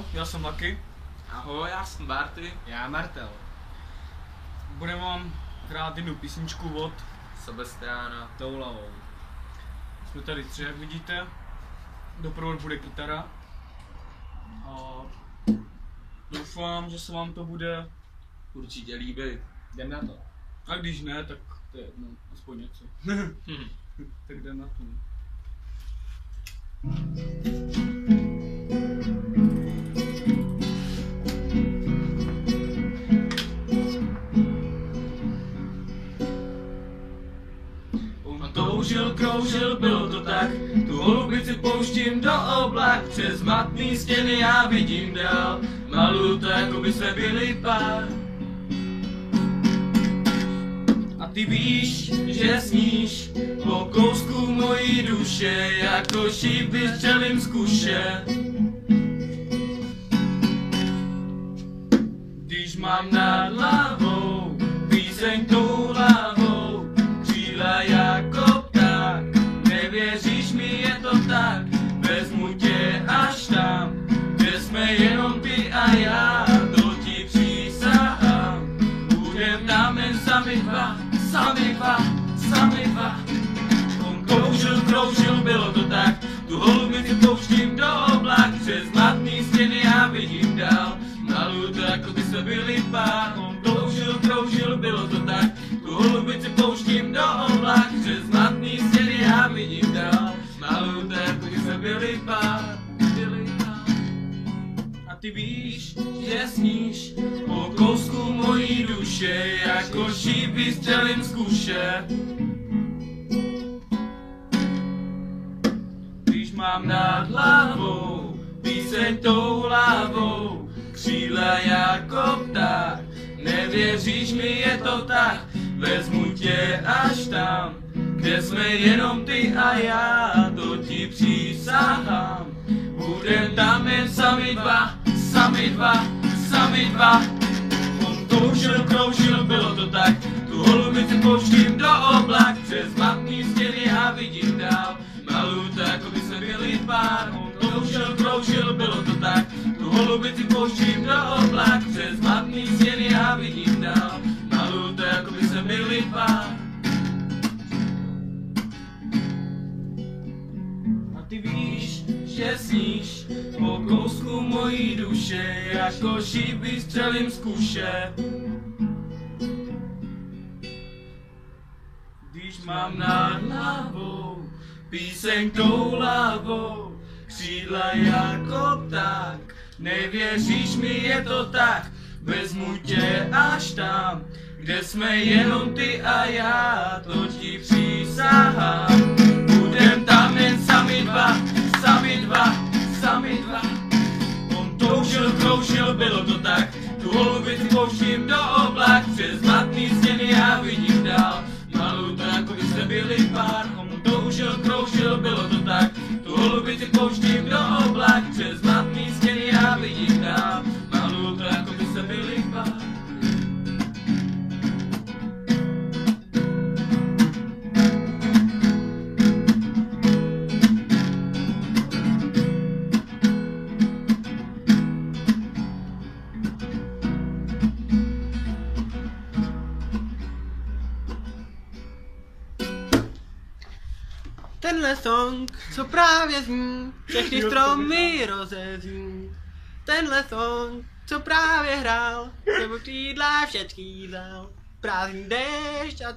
Čau, já jsem Lucky. Ahoj, já jsem Barty. Já Martel. Budeme vám hrát jednu písničku od Sebastiana Toulavou. Jsme tady tři, jak vidíte. Doprovod bude kytara. A doufám, že se vám to bude. určitě líbí. Jdem na to. A když ne, tak to je jedno, aspoň něco. Tak jdem na to. On toužil, kroužil, bylo to tak. Tu holubici pouštím do oblak. Přes matný stěny já vidím dál. Maluju to, jako by jsme byli pár. A ty víš, že sníš po kousku mojí duše, jako šíp vystřelím z kuše. Když mám nad hlavou píseň toulavou, křídla jako pták, nevěříš mi, je to tak, vezmu tě až tam, kde jsme jenom ty a já, to ti přísahám. Budem tam jen sami dva, sami dva, sami dva. On kroužil, kroužil, bylo to tak, tu holubici pouštím do oblak, přes matný stěny já vidím dál. Maluju to, jako by jsme byli pár. On kroužil, kroužil, bylo to tak, tu holubici pouštím do oblak, přes matný stěny já vidím dál. Maluju to, jako by jsme byli pár. A ty víš, že sníš po kousku mojí duše, jako šíp vystřelím z kuše. Když mám nad hlavou píseň toulavou, křídla jako pták, nevěříš mi, je to tak, vezmu tě až tam, kde jsme jenom ty a já, to ti přísahám. Budem tam jen sami dva, sami dva, sami dva. On kroužil, kroužil, bylo to tak, tu holubici pouštím do oblak, přes matný stěny já vidím dál. Maluju to, jako by jsme byli pár. On kroužil, kroužil, bylo to tak, tu holubici pouštím do oblak, přes matný stěny já vidím dál. Maluju to, jako by jsme byli pár. A ty víš, že sníš po kousku mojí duše, jako šíp vystřelím z kuše. Když mám nad hlavou píseň toulavou, křídla jako pták, nevěříš mi, je to tak, vezmu tě až tam, kde jsme jenom ty a já, to ti přísahám. Budem tam jen sami dva, sami dva, sami dva. On toužil, kroužil, bylo to tak, tu holubici pouštím do oblak, přes matný stěny já vidím dál. Maluju to, jako by jsme byli pár. On toužil, kroužil, bylo to tak, tu holubici pouštím do oblak, přes matný stěny já vidím dál. Maluju to, jako by jsme byli pár. Tenhle song, co právě zní, všechny stromy rozezní. Tenhle song, co právě hrál, nebo křídla všecky vzal. Prázdný déšť a